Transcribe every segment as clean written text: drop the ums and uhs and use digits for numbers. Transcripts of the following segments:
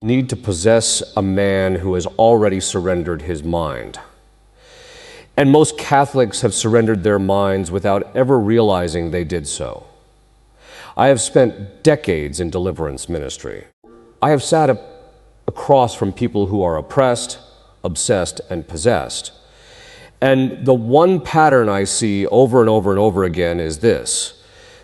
need to possess a man who has already surrendered his mind. And most Catholics have surrendered their minds without ever realizing they did so. I have spent decades in deliverance ministry. I have sat across from people who are oppressed, obsessed, and possessed. And the one pattern I see over and over and over again is this.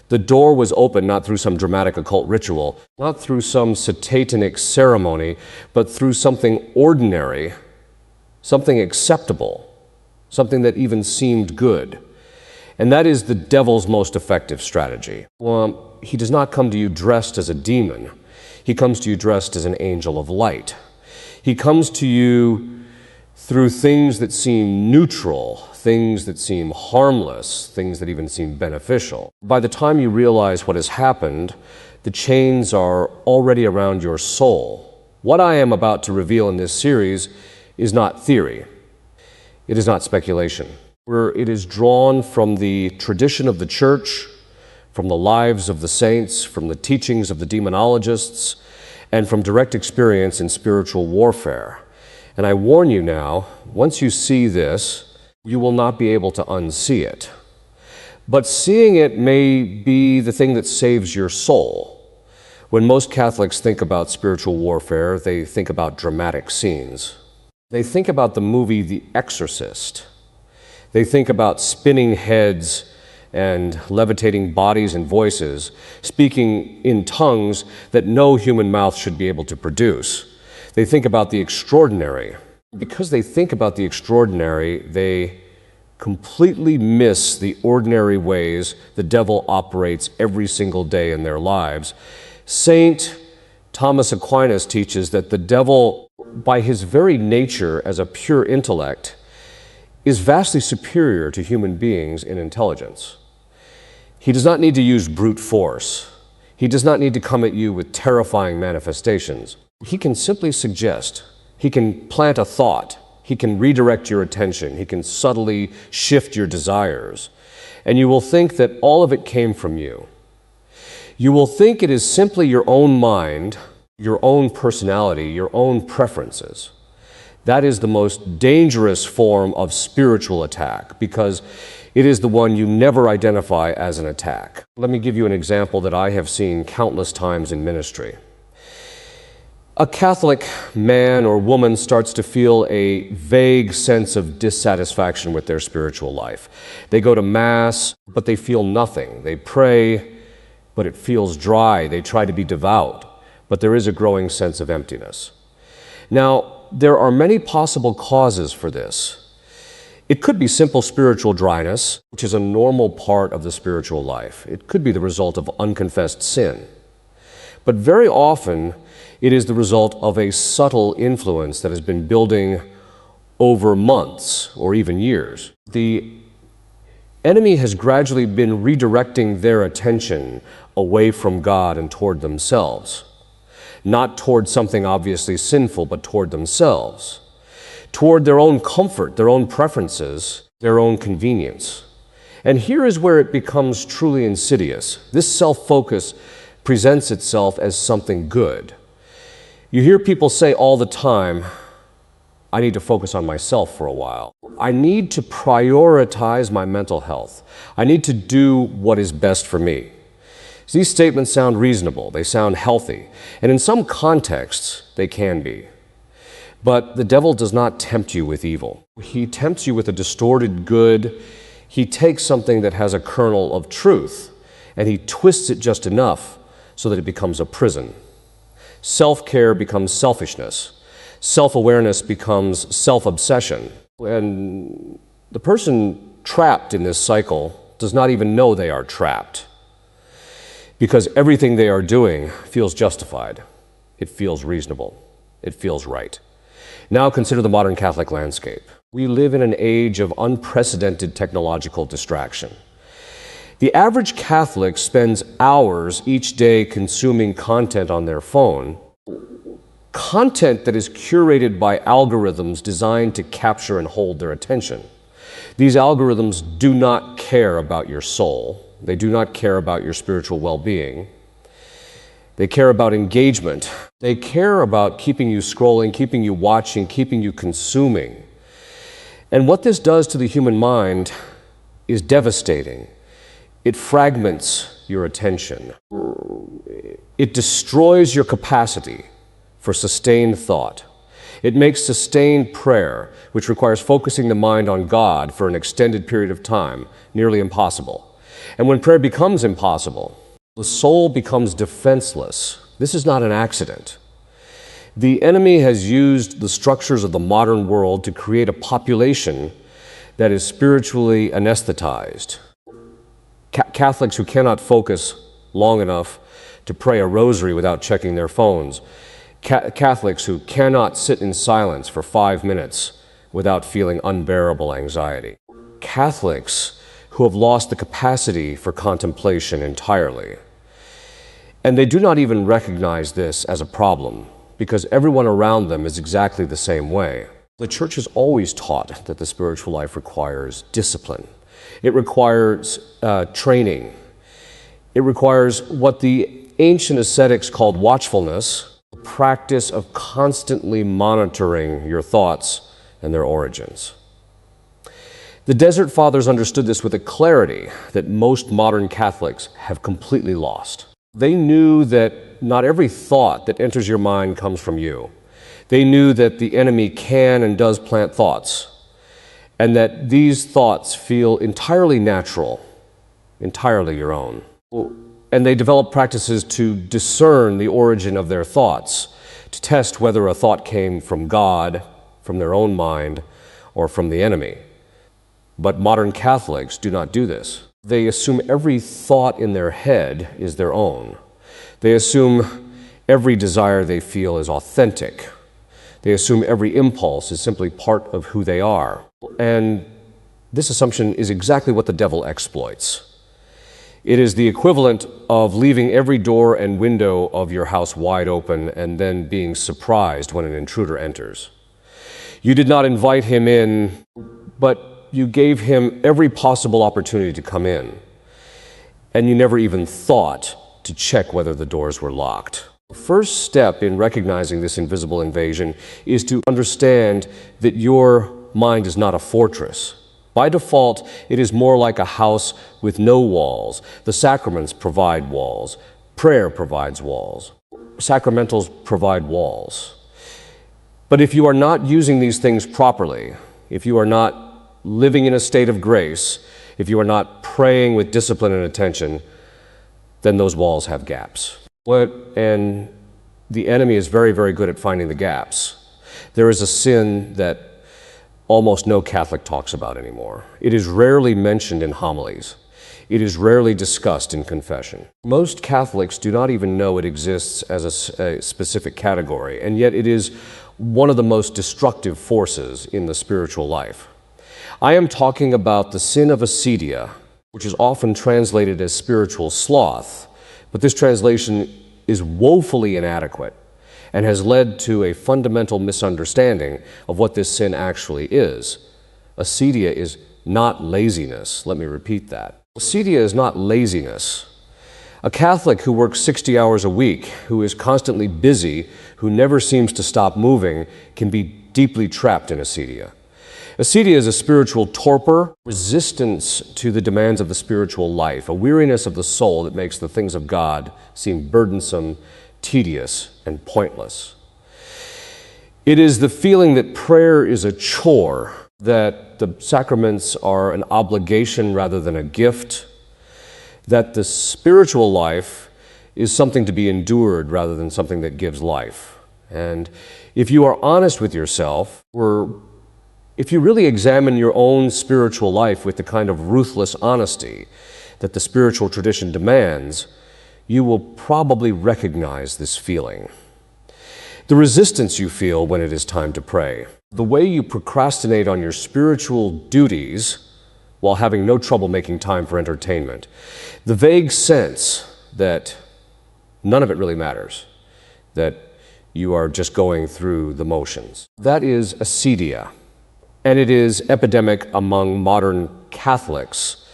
The door was opened not through some dramatic occult ritual, not through some satanic ceremony, but through something ordinary, something acceptable, something that even seemed good. And that is the devil's most effective strategy. Well, he does not come to you dressed as a demon. He comes to you dressed as an angel of light. He comes to you through things that seem neutral, things that seem harmless, things that even seem beneficial. By the time you realize what has happened, the chains are already around your soul. What I am about to reveal in this series is not theory. It is not speculation. It is drawn from the tradition of the church, from the lives of the saints, from the teachings of the demonologists, and from direct experience in spiritual warfare. And I warn you now, once you see this, you will not be able to unsee it. But seeing it may be the thing that saves your soul. When most Catholics think about spiritual warfare, they think about dramatic scenes. They think about the movie The Exorcist. They think about spinning heads and levitating bodies and voices, speaking in tongues that no human mouth should be able to produce. They think about the extraordinary. Because they think about the extraordinary, they completely miss the ordinary ways the devil operates every single day in their lives. Saint Thomas Aquinas teaches that the devil, by his very nature as a pure intellect, is vastly superior to human beings in intelligence. He does not need to use brute force. He does not need to come at you with terrifying manifestations. He can simply suggest. He can plant a thought. He can redirect your attention. He can subtly shift your desires. And you will think that all of it came from you. You will think it is simply your own mind, your own personality, your own preferences. That is the most dangerous form of spiritual attack because it is the one you never identify as an attack. Let me give you an example that I have seen countless times in ministry. A Catholic man or woman starts to feel a vague sense of dissatisfaction with their spiritual life. They go to Mass, but they feel nothing. They pray, but it feels dry. They try to be devout, but there is a growing sense of emptiness. Now, there are many possible causes for this. It could be simple spiritual dryness, which is a normal part of the spiritual life. It could be the result of unconfessed sin. But very often, it is the result of a subtle influence that has been building over months or even years. The enemy has gradually been redirecting their attention away from God and toward themselves. Not toward something obviously sinful, but toward themselves, toward their own comfort, their own preferences, their own convenience. And here is where it becomes truly insidious. This self-focus presents itself as something good. You hear people say all the time, I need to focus on myself for a while. I need to prioritize my mental health. I need to do what is best for me. These statements sound reasonable, they sound healthy, and in some contexts, they can be. But the devil does not tempt you with evil. He tempts you with a distorted good. He takes something that has a kernel of truth, and he twists it just enough so that it becomes a prison. Self-care becomes selfishness. Self-awareness becomes self-obsession. And the person trapped in this cycle does not even know they are trapped, because everything they are doing feels justified. It feels reasonable. It feels right. Now consider the modern Catholic landscape. We live in an age of unprecedented technological distraction. The average Catholic spends hours each day consuming content on their phone, content that is curated by algorithms designed to capture and hold their attention. These algorithms do not care about your soul. They do not care about your spiritual well-being. They care about engagement. They care about keeping you scrolling, keeping you watching, keeping you consuming. And what this does to the human mind is devastating. It fragments your attention. It destroys your capacity for sustained thought. It makes sustained prayer, which requires focusing the mind on God for an extended period of time, nearly impossible. And when prayer becomes impossible, the soul becomes defenseless. This is not an accident. The enemy has used the structures of the modern world to create a population that is spiritually anesthetized. Catholics who cannot focus long enough to pray a rosary without checking their phones. Catholics who cannot sit in silence for 5 minutes without feeling unbearable anxiety. Catholics who have lost the capacity for contemplation entirely. And they do not even recognize this as a problem, because everyone around them is exactly the same way. The Church has always taught that the spiritual life requires discipline. It requires training. It requires what the ancient ascetics called watchfulness, the practice of constantly monitoring your thoughts and their origins. The Desert Fathers understood this with a clarity that most modern Catholics have completely lost. They knew that not every thought that enters your mind comes from you. They knew that the enemy can and does plant thoughts, and that these thoughts feel entirely natural, entirely your own. And they developed practices to discern the origin of their thoughts, to test whether a thought came from God, from their own mind, or from the enemy. But modern Catholics do not do this. They assume every thought in their head is their own. They assume every desire they feel is authentic. They assume every impulse is simply part of who they are. And this assumption is exactly what the devil exploits. It is the equivalent of leaving every door and window of your house wide open and then being surprised when an intruder enters. You did not invite him in, but you gave him every possible opportunity to come in. And you never even thought to check whether the doors were locked. The first step in recognizing this invisible invasion is to understand that your mind is not a fortress. By default, it is more like a house with no walls. The sacraments provide walls. Prayer provides walls. Sacramentals provide walls. But if you are not using these things properly, if you are not living in a state of grace, if you are not praying with discipline and attention, then those walls have gaps. And the enemy is very, very good at finding the gaps. There is a sin that almost no Catholic talks about anymore. It is rarely mentioned in homilies. It is rarely discussed in confession. Most Catholics do not even know it exists as a specific category, and yet it is one of the most destructive forces in the spiritual life. I am talking about the sin of acedia, which is often translated as spiritual sloth, but this translation is woefully inadequate and has led to a fundamental misunderstanding of what this sin actually is. Acedia is not laziness. Let me repeat that. Acedia is not laziness. A Catholic who works 60 hours a week, who is constantly busy, who never seems to stop moving, can be deeply trapped in acedia. Acedia is a spiritual torpor, resistance to the demands of the spiritual life, a weariness of the soul that makes the things of God seem burdensome, tedious, and pointless. It is the feeling that prayer is a chore, that the sacraments are an obligation rather than a gift, that the spiritual life is something to be endured rather than something that gives life. And if you are honest with yourself, or if you really examine your own spiritual life with the kind of ruthless honesty that the spiritual tradition demands, you will probably recognize this feeling. The resistance you feel when it is time to pray, the way you procrastinate on your spiritual duties while having no trouble making time for entertainment, the vague sense that none of it really matters, that you are just going through the motions. That is acedia, and it is epidemic among modern Catholics.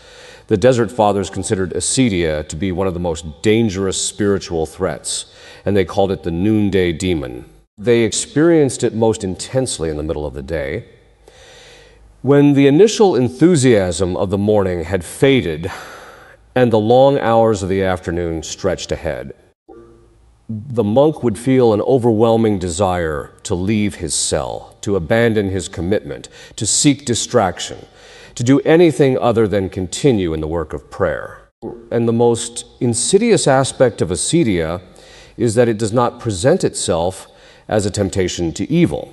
The Desert Fathers considered acedia to be one of the most dangerous spiritual threats, and they called it the noonday demon. They experienced it most intensely in the middle of the day. When the initial enthusiasm of the morning had faded and the long hours of the afternoon stretched ahead, the monk would feel an overwhelming desire to leave his cell, to abandon his commitment, to seek distraction, to do anything other than continue in the work of prayer. And the most insidious aspect of acedia is that it does not present itself as a temptation to evil.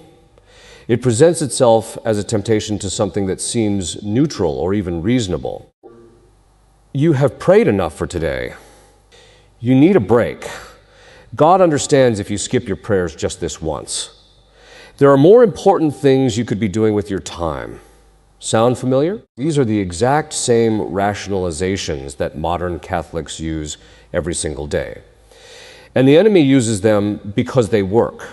It presents itself as a temptation to something that seems neutral or even reasonable. You have prayed enough for today. You need a break. God understands if you skip your prayers just this once. There are more important things you could be doing with your time. Sound familiar? These are the exact same rationalizations that modern Catholics use every single day. And the enemy uses them because they work.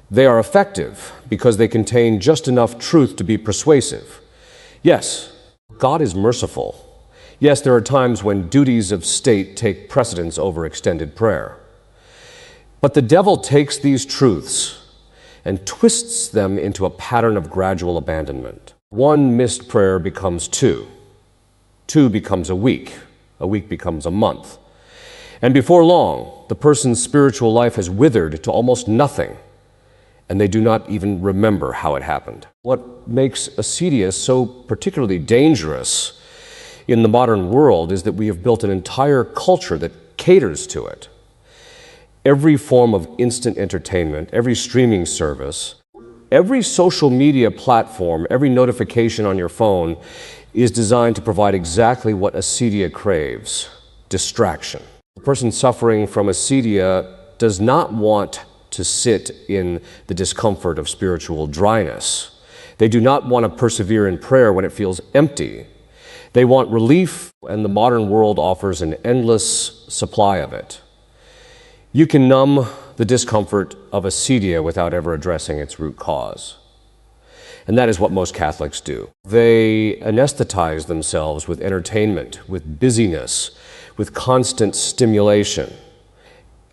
They are effective because they contain just enough truth to be persuasive. Yes, God is merciful. Yes, there are times when duties of state take precedence over extended prayer. But the devil takes these truths and twists them into a pattern of gradual abandonment. One missed prayer becomes two. Two becomes a week becomes a month. And before long, the person's spiritual life has withered to almost nothing, and they do not even remember how it happened. What makes acedia so particularly dangerous in the modern world is that we have built an entire culture that caters to it. Every form of instant entertainment, every streaming service, every social media platform, every notification on your phone is designed to provide exactly what acedia craves: distraction. The person suffering from acedia does not want to sit in the discomfort of spiritual dryness. They do not want to persevere in prayer when it feels empty. They want relief, and the modern world offers an endless supply of it. You can numb the discomfort of acedia without ever addressing its root cause. And that is what most Catholics do. They anesthetize themselves with entertainment, with busyness, with constant stimulation,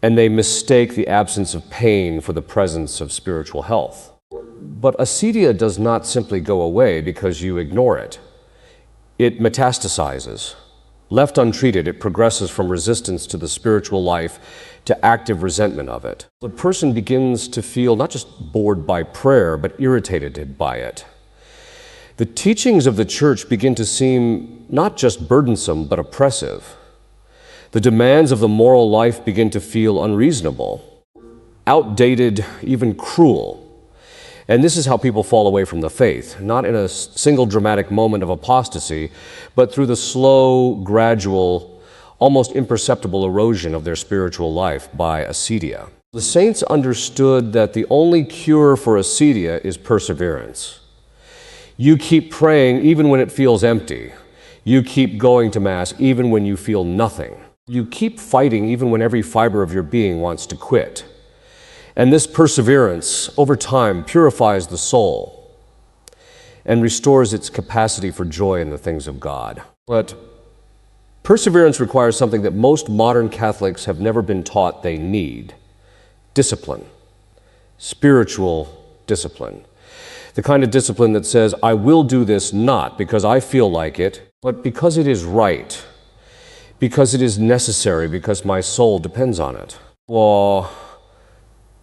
and they mistake the absence of pain for the presence of spiritual health. But acedia does not simply go away because you ignore it. It metastasizes. Left untreated, it progresses from resistance to the spiritual life to active resentment of it. The person begins to feel not just bored by prayer, but irritated by it. The teachings of the Church begin to seem not just burdensome, but oppressive. The demands of the moral life begin to feel unreasonable, outdated, even cruel. And this is how people fall away from the faith, not in a single dramatic moment of apostasy, but through the slow, gradual, almost imperceptible erosion of their spiritual life by acedia. The saints understood that the only cure for acedia is perseverance. You keep praying even when it feels empty. You keep going to Mass even when you feel nothing. You keep fighting even when every fiber of your being wants to quit. And this perseverance, over time, purifies the soul and restores its capacity for joy in the things of God. But perseverance requires something that most modern Catholics have never been taught they need: discipline, spiritual discipline. The kind of discipline that says, I will do this not because I feel like it, but because it is right, because it is necessary, because my soul depends on it. Well,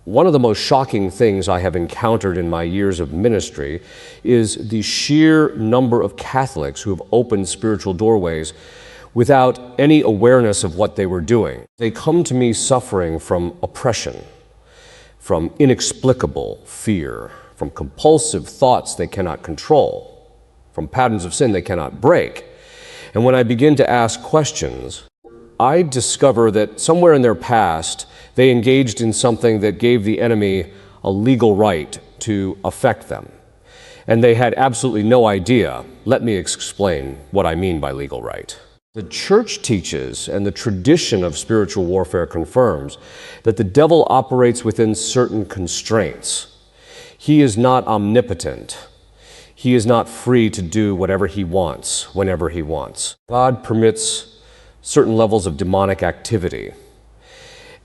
one of the most shocking things I have encountered in my years of ministry is the sheer number of Catholics who have opened spiritual doorways without any awareness of what they were doing. They come to me suffering from oppression, from inexplicable fear, from compulsive thoughts they cannot control, from patterns of sin they cannot break. And when I begin to ask questions, I discover that somewhere in their past, they engaged in something that gave the enemy a legal right to affect them. And they had absolutely no idea. Let me explain what I mean by legal right. The Church teaches, and the tradition of spiritual warfare confirms, that the devil operates within certain constraints. He is not omnipotent. He is not free to do whatever he wants, whenever he wants. God permits certain levels of demonic activity,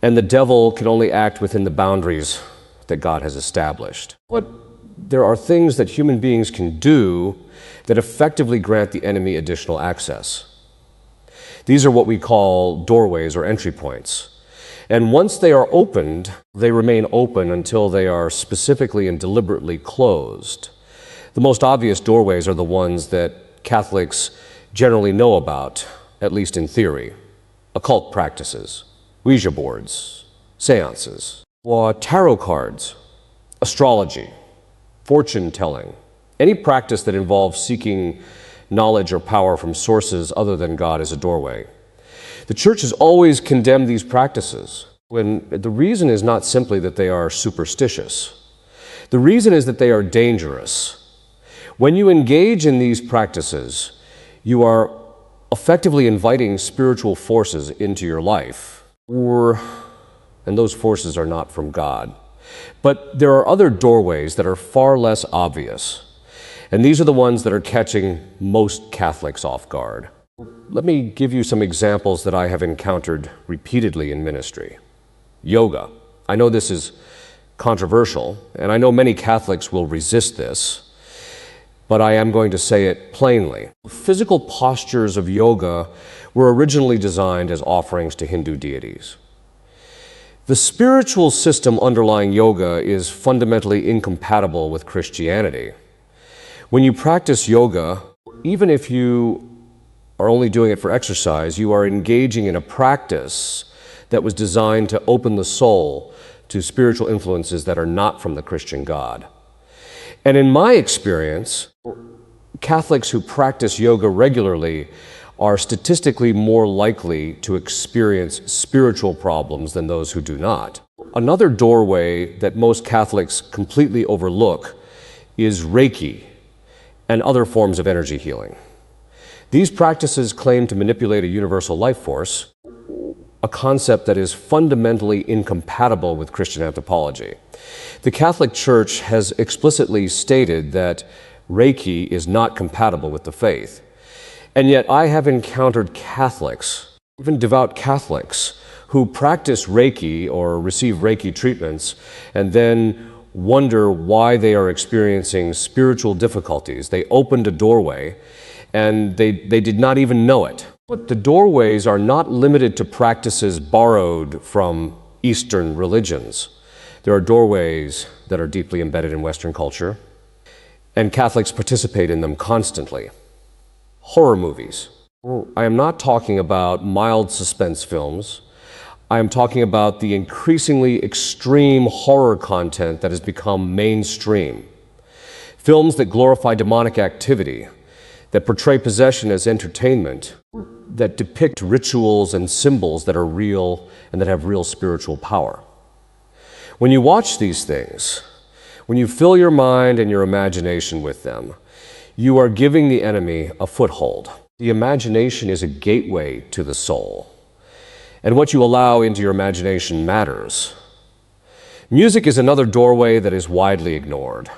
and the devil can only act within the boundaries that God has established. But there are things that human beings can do that effectively grant the enemy additional access. These are what we call doorways or entry points. And once they are opened, they remain open until they are specifically and deliberately closed. The most obvious doorways are the ones that Catholics generally know about, at least in theory. Occult practices, Ouija boards, seances, tarot cards, astrology, fortune telling, any practice that involves seeking knowledge or power from sources other than God is a doorway. The Church has always condemned these practices, when the reason is not simply that they are superstitious. The reason is that they are dangerous. When you engage in these practices, you are effectively inviting spiritual forces into your life, and those forces are not from God. But there are other doorways that are far less obvious, and these are the ones that are catching most Catholics off guard. Let me give you some examples that I have encountered repeatedly in ministry. Yoga. I know this is controversial, and I know many Catholics will resist this, but I am going to say it plainly. Physical postures of yoga were originally designed as offerings to Hindu deities. The spiritual system underlying yoga is fundamentally incompatible with Christianity. When you practice yoga, even if you are only doing it for exercise, you are engaging in a practice that was designed to open the soul to spiritual influences that are not from the Christian God. And in my experience, Catholics who practice yoga regularly are statistically more likely to experience spiritual problems than those who do not. Another doorway that most Catholics completely overlook is Reiki and other forms of energy healing. These practices claim to manipulate a universal life force, a concept that is fundamentally incompatible with Christian anthropology. The Catholic Church has explicitly stated that Reiki is not compatible with the faith. And yet I have encountered Catholics, even devout Catholics, who practice Reiki or receive Reiki treatments and then wonder why they are experiencing spiritual difficulties. They opened a doorway and they did not even know it. But the doorways are not limited to practices borrowed from Eastern religions. There are doorways that are deeply embedded in Western culture, and Catholics participate in them constantly. Horror movies. I am not talking about mild suspense films. I am talking about the increasingly extreme horror content that has become mainstream. Films that glorify demonic activity, that portray possession as entertainment, that depict rituals and symbols that are real and that have real spiritual power. When you watch these things, when you fill your mind and your imagination with them, you are giving the enemy a foothold. The imagination is a gateway to the soul, and what you allow into your imagination matters. Music is another doorway that is widely ignored.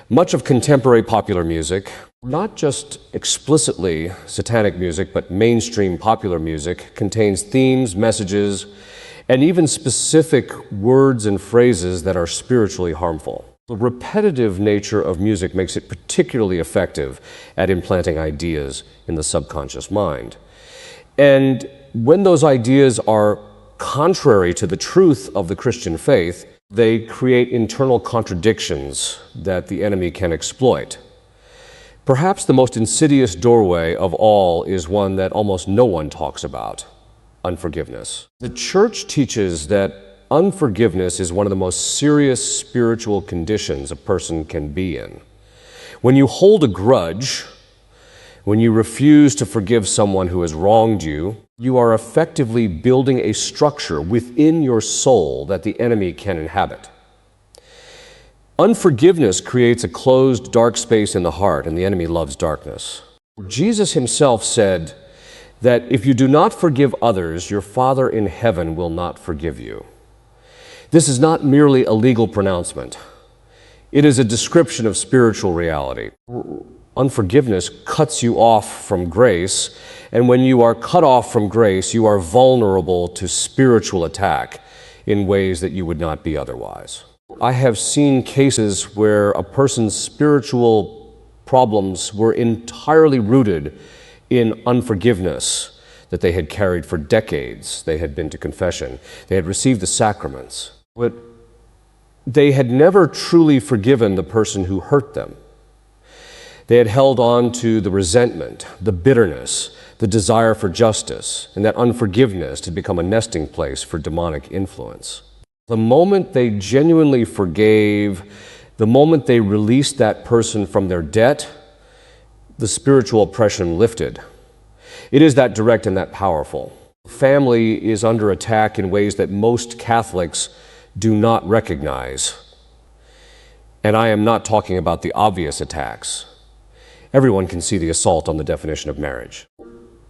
Much of contemporary popular music, not just explicitly satanic music, but mainstream popular music, contains themes, messages, and even specific words and phrases that are spiritually harmful. The repetitive nature of music makes it particularly effective at implanting ideas in the subconscious mind. And when those ideas are contrary to the truth of the Christian faith, they create internal contradictions that the enemy can exploit. Perhaps the most insidious doorway of all is one that almost no one talks about: unforgiveness. The Church teaches that unforgiveness is one of the most serious spiritual conditions a person can be in. When you hold a grudge, when you refuse to forgive someone who has wronged you, you are effectively building a structure within your soul that the enemy can inhabit. Unforgiveness creates a closed, dark space in the heart, and the enemy loves darkness. Jesus himself said that if you do not forgive others, your Father in heaven will not forgive you. This is not merely a legal pronouncement. It is a description of spiritual reality. Unforgiveness cuts you off from grace, and when you are cut off from grace, you are vulnerable to spiritual attack in ways that you would not be otherwise. I have seen cases where a person's spiritual problems were entirely rooted in unforgiveness that they had carried for decades. They had been to confession. They had received the sacraments. But they had never truly forgiven the person who hurt them. They had held on to the resentment, the bitterness, the desire for justice, and that unforgiveness had become a nesting place for demonic influence. The moment they genuinely forgave, the moment they released that person from their debt, the spiritual oppression lifted. It is that direct and that powerful. Family is under attack in ways that most Catholics do not recognize. And I am not talking about the obvious attacks. Everyone can see the assault on the definition of marriage.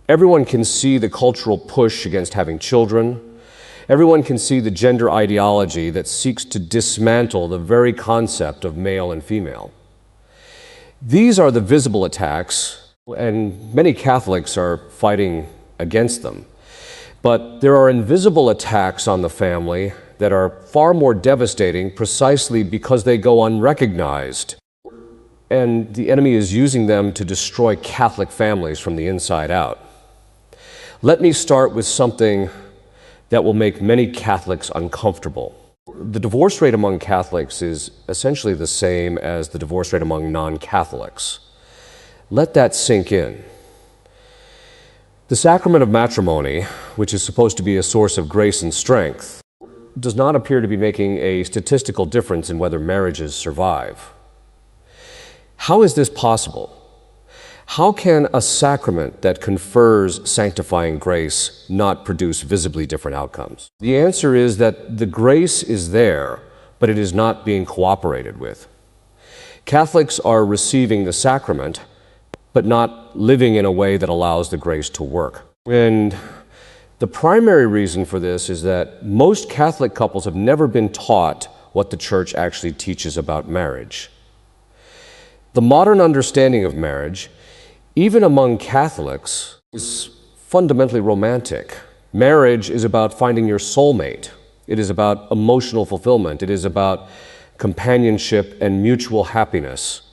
Everyone can see the cultural push against having children. Everyone can see the gender ideology that seeks to dismantle the very concept of male and female. These are the visible attacks, and many Catholics are fighting against them. But there are invisible attacks on the family that are far more devastating precisely because they go unrecognized. And the enemy is using them to destroy Catholic families from the inside out. Let me start with something that will make many Catholics uncomfortable. The divorce rate among Catholics is essentially the same as the divorce rate among non-Catholics. Let that sink in. The sacrament of matrimony, which is supposed to be a source of grace and strength, does not appear to be making a statistical difference in whether marriages survive. How is this possible? How can a sacrament that confers sanctifying grace not produce visibly different outcomes? The answer is that the grace is there, but it is not being cooperated with. Catholics are receiving the sacrament, but not living in a way that allows the grace to work. And the primary reason for this is that most Catholic couples have never been taught what the Church actually teaches about marriage. The modern understanding of marriage, even among Catholics, is fundamentally romantic. Marriage is about finding your soulmate. It is about emotional fulfillment. It is about companionship and mutual happiness.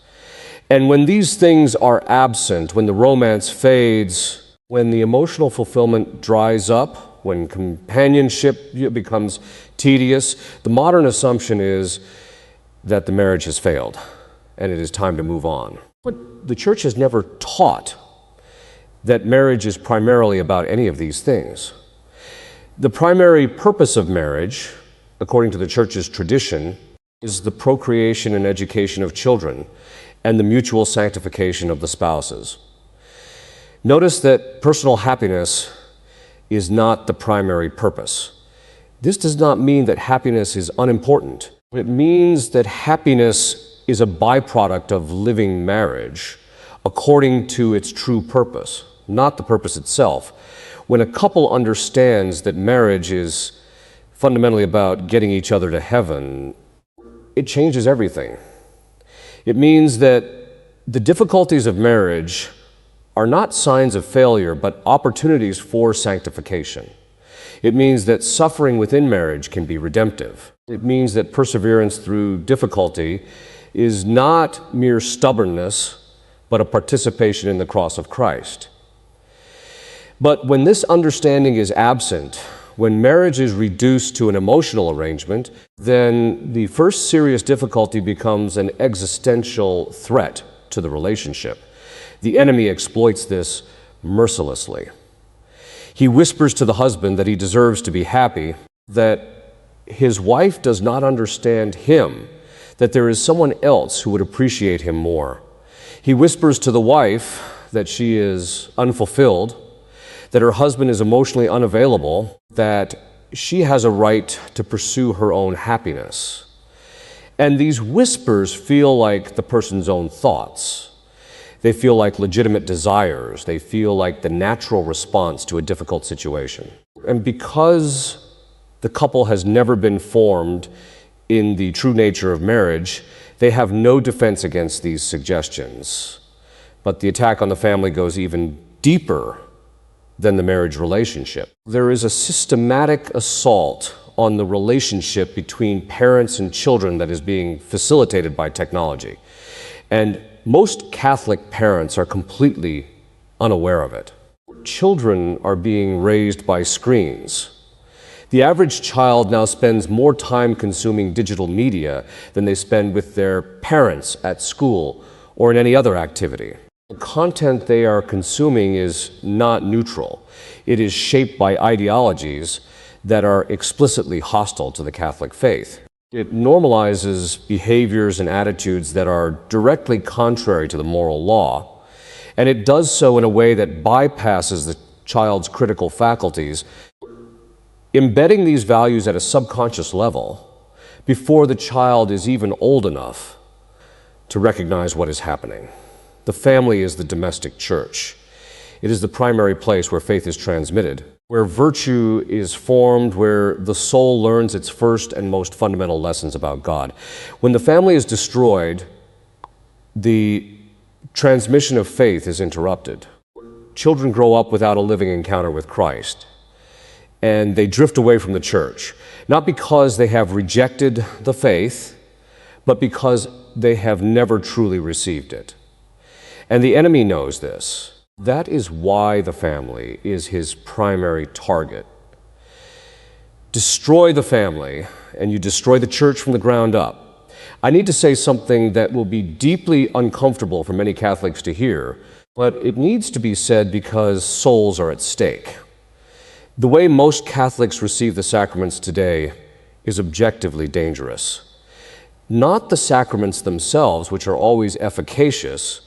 And when these things are absent, when the romance fades, when the emotional fulfillment dries up, when companionship becomes tedious, the modern assumption is that the marriage has failed and it is time to move on. But the Church has never taught that marriage is primarily about any of these things. The primary purpose of marriage, according to the Church's tradition, is the procreation and education of children and the mutual sanctification of the spouses. Notice that personal happiness is not the primary purpose. This does not mean that happiness is unimportant. It means that happiness is a byproduct of living marriage according to its true purpose, not the purpose itself. When a couple understands that marriage is fundamentally about getting each other to heaven, it changes everything. It means that the difficulties of marriage are not signs of failure, but opportunities for sanctification. It means that suffering within marriage can be redemptive. It means that perseverance through difficulty is not mere stubbornness, but a participation in the cross of Christ. But when this understanding is absent, when marriage is reduced to an emotional arrangement, then the first serious difficulty becomes an existential threat to the relationship. The enemy exploits this mercilessly. He whispers to the husband that he deserves to be happy, that his wife does not understand him, that there is someone else who would appreciate him more. He whispers to the wife that she is unfulfilled, that her husband is emotionally unavailable, that she has a right to pursue her own happiness. And these whispers feel like the person's own thoughts. They feel like legitimate desires. They feel like the natural response to a difficult situation. And because the couple has never been formed in the true nature of marriage, they have no defense against these suggestions. But the attack on the family goes even deeper than the marriage relationship. There is a systematic assault on the relationship between parents and children that is being facilitated by technology. And most Catholic parents are completely unaware of it. Children are being raised by screens. The average child now spends more time consuming digital media than they spend with their parents at school or in any other activity. The content they are consuming is not neutral. It is shaped by ideologies that are explicitly hostile to the Catholic faith. It normalizes behaviors and attitudes that are directly contrary to the moral law, and it does so in a way that bypasses the child's critical faculties, embedding these values at a subconscious level before the child is even old enough to recognize what is happening. The family is the domestic church. It is the primary place where faith is transmitted, where virtue is formed, where the soul learns its first and most fundamental lessons about God. When the family is destroyed, the transmission of faith is interrupted. Children grow up without a living encounter with Christ, and they drift away from the church, not because they have rejected the faith, but because they have never truly received it. And the enemy knows this. That is why the family is his primary target. Destroy the family, and you destroy the church from the ground up. I need to say something that will be deeply uncomfortable for many Catholics to hear, but it needs to be said because souls are at stake. The way most Catholics receive the sacraments today is objectively dangerous. Not the sacraments themselves, which are always efficacious,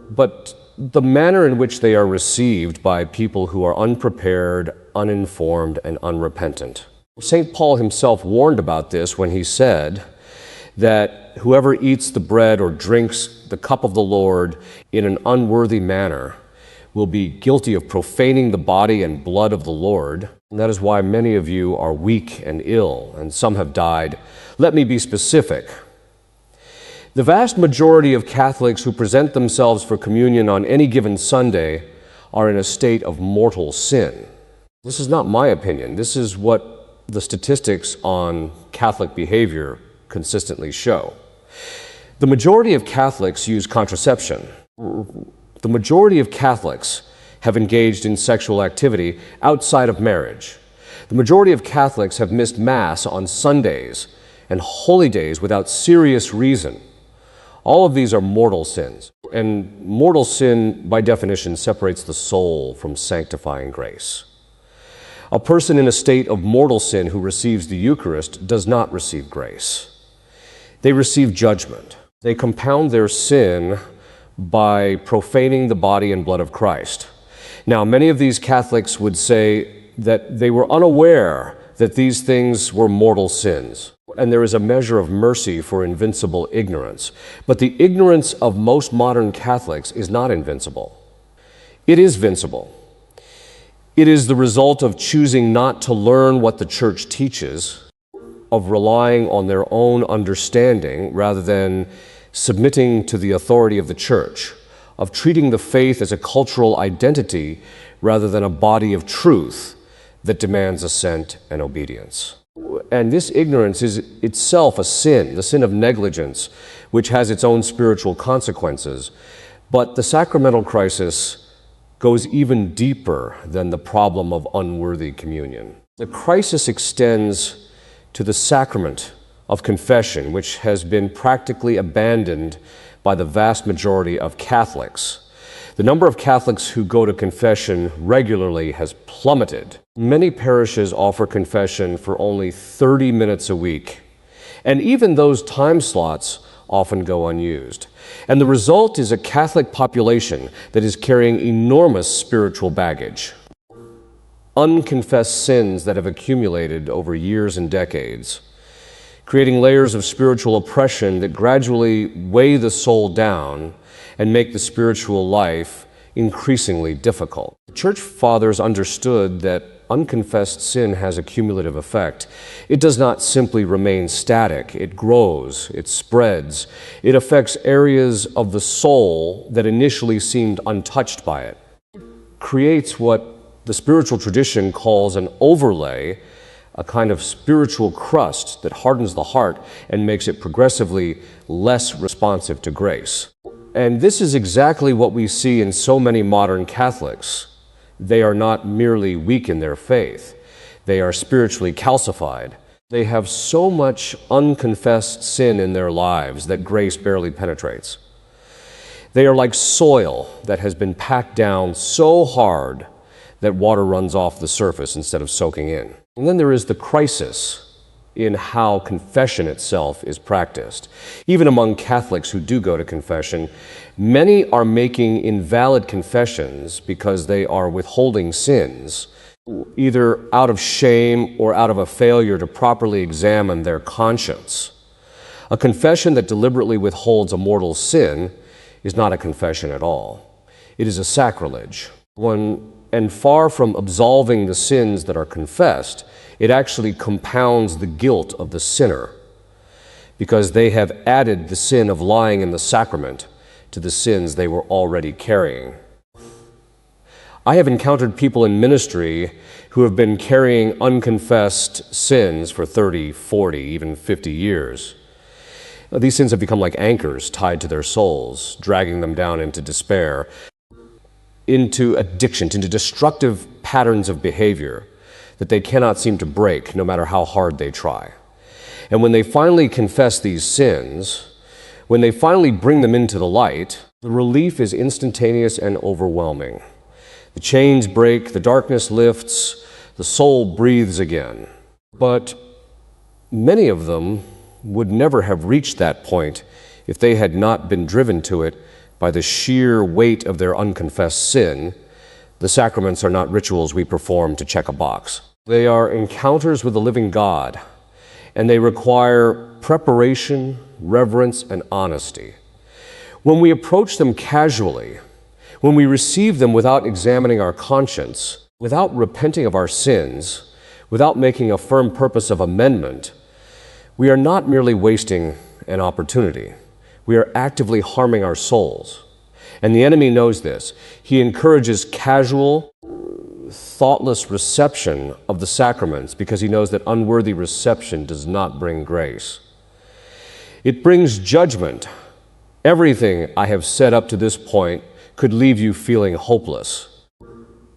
but the manner in which they are received by people who are unprepared, uninformed, and unrepentant. St. Paul himself warned about this when he said that whoever eats the bread or drinks the cup of the Lord in an unworthy manner will be guilty of profaning the body and blood of the Lord. And that is why many of you are weak and ill, and some have died. Let me be specific. The vast majority of Catholics who present themselves for communion on any given Sunday are in a state of mortal sin. This is not my opinion. This is what the statistics on Catholic behavior consistently show. The majority of Catholics use contraception. The majority of Catholics have engaged in sexual activity outside of marriage. The majority of Catholics have missed Mass on Sundays and holy days without serious reason. All of these are mortal sins, and mortal sin, by definition, separates the soul from sanctifying grace. A person in a state of mortal sin who receives the Eucharist does not receive grace. They receive judgment. They compound their sin by profaning the body and blood of Christ. Now, many of these Catholics would say that they were unaware that these things were mortal sins. And there is a measure of mercy for invincible ignorance. But the ignorance of most modern Catholics is not invincible. It is vincible. It is the result of choosing not to learn what the Church teaches, of relying on their own understanding rather than submitting to the authority of the Church, of treating the faith as a cultural identity rather than a body of truth that demands assent and obedience. And this ignorance is itself a sin, the sin of negligence, which has its own spiritual consequences. But the sacramental crisis goes even deeper than the problem of unworthy communion. The crisis extends to the sacrament of confession, which has been practically abandoned by the vast majority of Catholics. The number of Catholics who go to confession regularly has plummeted. Many parishes offer confession for only 30 minutes a week, and even those time slots often go unused. And the result is a Catholic population that is carrying enormous spiritual baggage, unconfessed sins that have accumulated over years and decades, creating layers of spiritual oppression that gradually weigh the soul down and make the spiritual life increasingly difficult. The Church Fathers understood that unconfessed sin has a cumulative effect. It does not simply remain static. It grows, it spreads. It affects areas of the soul that initially seemed untouched by it. It creates what the spiritual tradition calls an overlay, a kind of spiritual crust that hardens the heart and makes it progressively less responsive to grace. And this is exactly what we see in so many modern Catholics. They are not merely weak in their faith. They are spiritually calcified. They have so much unconfessed sin in their lives that grace barely penetrates. They are like soil that has been packed down so hard that water runs off the surface instead of soaking in. And then there is the crisis in how confession itself is practiced. Even among Catholics who do go to confession, many are making invalid confessions because they are withholding sins, either out of shame or out of a failure to properly examine their conscience. A confession that deliberately withholds a mortal sin is not a confession at all. It is a sacrilege. And far from absolving the sins that are confessed, it actually compounds the guilt of the sinner, because they have added the sin of lying in the sacrament to the sins they were already carrying. I have encountered people in ministry who have been carrying unconfessed sins for 30, 40, even 50 years. These sins have become like anchors tied to their souls, dragging them down into despair, into addictions, into destructive patterns of behavior that they cannot seem to break no matter how hard they try. And when they finally confess these sins, when they finally bring them into the light, the relief is instantaneous and overwhelming. The chains break, the darkness lifts, the soul breathes again. But many of them would never have reached that point if they had not been driven to it by the sheer weight of their unconfessed sin. The sacraments are not rituals we perform to check a box. They are encounters with the living God, and they require preparation, reverence, and honesty. When we approach them casually, when we receive them without examining our conscience, without repenting of our sins, without making a firm purpose of amendment, we are not merely wasting an opportunity. We are actively harming our souls. And the enemy knows this. He encourages casual, thoughtless reception of the sacraments because he knows that unworthy reception does not bring grace. It brings judgment. Everything I have said up to this point could leave you feeling hopeless.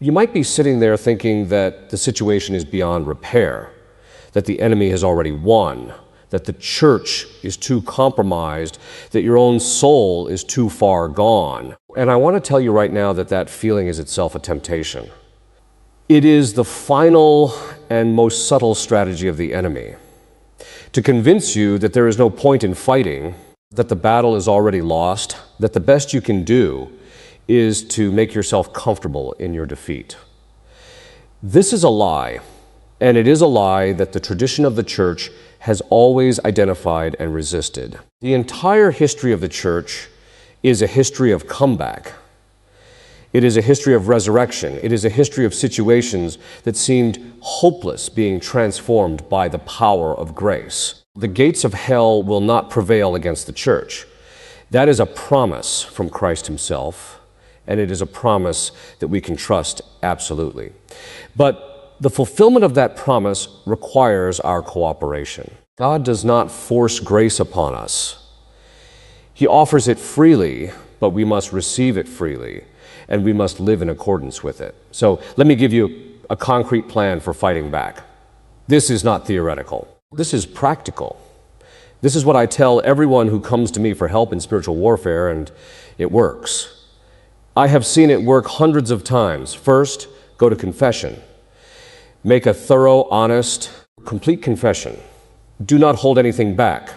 You might be sitting there thinking that the situation is beyond repair, that the enemy has already won, that the church is too compromised, that your own soul is too far gone. And I want to tell you right now that that feeling is itself a temptation. It is the final and most subtle strategy of the enemy to convince you that there is no point in fighting, that the battle is already lost, that the best you can do is to make yourself comfortable in your defeat. This is a lie, and it is a lie that the tradition of the church has always identified and resisted. The entire history of the church is a history of comeback. It is a history of resurrection. It is a history of situations that seemed hopeless being transformed by the power of grace. The gates of hell will not prevail against the church. That is a promise from Christ himself, and it is a promise that we can trust absolutely. But the fulfillment of that promise requires our cooperation. God does not force grace upon us. He offers it freely, but we must receive it freely, and we must live in accordance with it. So let me give you a concrete plan for fighting back. This is not theoretical. This is practical. This is what I tell everyone who comes to me for help in spiritual warfare, and it works. I have seen it work hundreds of times. First, go to confession. Make a thorough, honest, complete confession. Do not hold anything back.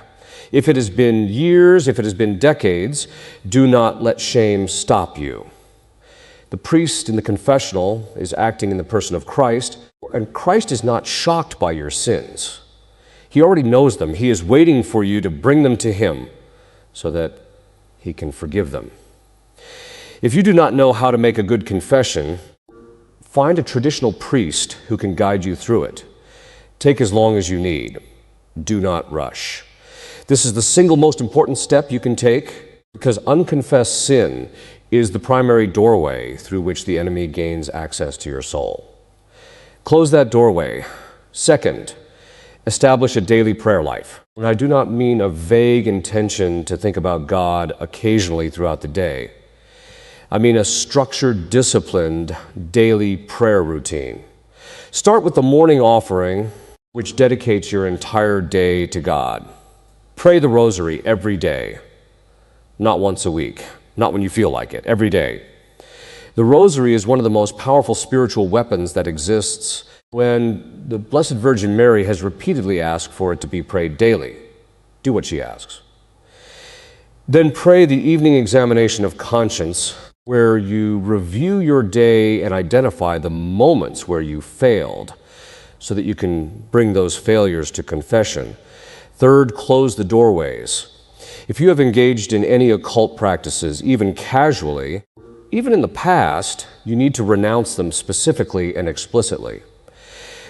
If it has been years, if it has been decades, do not let shame stop you. The priest in the confessional is acting in the person of Christ, and Christ is not shocked by your sins. He already knows them. He is waiting for you to bring them to him so that he can forgive them. If you do not know how to make a good confession, Find a traditional priest who can guide you through it. Take as long as you need. Do not rush. This is the single most important step you can take because unconfessed sin is the primary doorway through which the enemy gains access to your soul. Close that doorway. Second, establish a daily prayer life. And I do not mean a vague intention to think about God occasionally throughout the day. I mean a structured, disciplined, daily prayer routine. Start with the morning offering, which dedicates your entire day to God. Pray the rosary every day, not once a week, not when you feel like it, every day. The rosary is one of the most powerful spiritual weapons that exists when the Blessed Virgin Mary has repeatedly asked for it to be prayed daily. Do what she asks. Then pray the evening examination of conscience, where you review your day and identify the moments where you failed so that you can bring those failures to confession. Third, close the doorways. If you have engaged in any occult practices, even casually, even in the past, you need to renounce them specifically and explicitly.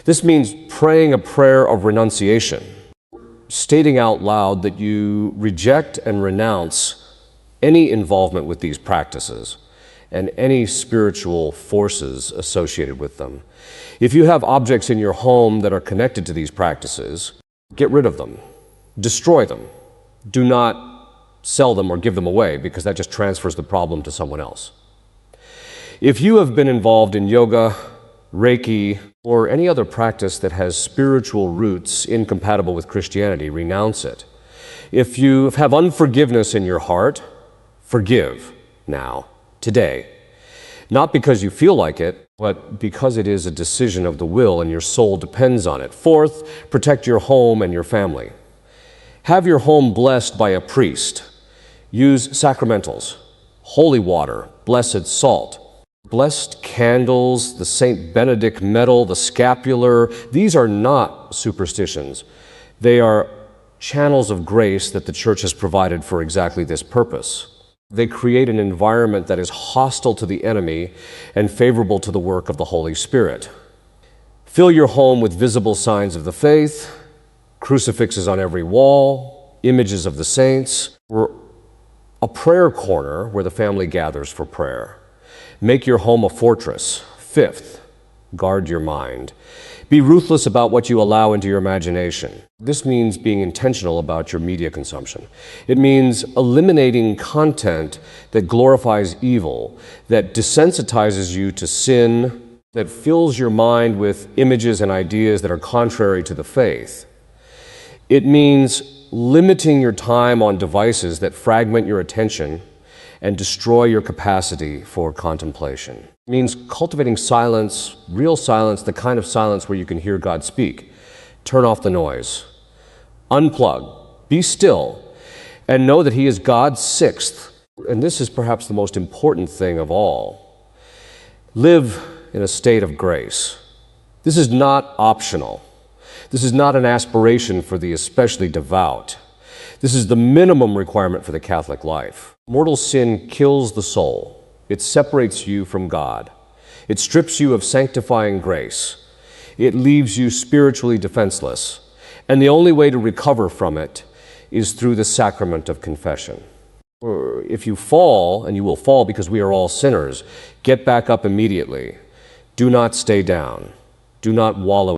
This means praying a prayer of renunciation, stating out loud that you reject and renounce any involvement with these practices and any spiritual forces associated with them. If you have objects in your home that are connected to these practices, get rid of them, destroy them. Do not sell them or give them away because that just transfers the problem to someone else. If you have been involved in yoga, Reiki, or any other practice that has spiritual roots incompatible with Christianity, renounce it. If you have unforgiveness in your heart, forgive now, today. Not because you feel like it, but because it is a decision of the will and your soul depends on it. Fourth, protect your home and your family. Have your home blessed by a priest. Use sacramentals, holy water, blessed salt, blessed candles, the St. Benedict medal, the scapular. These are not superstitions. They are channels of grace that the Church has provided for exactly this purpose. They create an environment that is hostile to the enemy and favorable to the work of the Holy Spirit. Fill your home with visible signs of the faith, crucifixes on every wall, images of the saints, or a prayer corner where the family gathers for prayer. Make your home a fortress. Fifth, guard your mind. Be ruthless about what you allow into your imagination. This means being intentional about your media consumption. It means eliminating content that glorifies evil, that desensitizes you to sin, that fills your mind with images and ideas that are contrary to the faith. It means limiting your time on devices that fragment your attention and destroy your capacity for contemplation. It means cultivating silence, real silence, the kind of silence where you can hear God speak. Turn off the noise. Unplug. Be still. And know that He is God's sixth. And this is perhaps the most important thing of all. Live in a state of grace. This is not optional. This is not an aspiration for the especially devout. This is the minimum requirement for the Catholic life. Mortal sin kills the soul. It separates you from God. It strips you of sanctifying grace. It leaves you spiritually defenseless. And the only way to recover from it is through the sacrament of confession. If you fall, and you will fall because we are all sinners, get back up immediately. Do not stay down. Do not wallow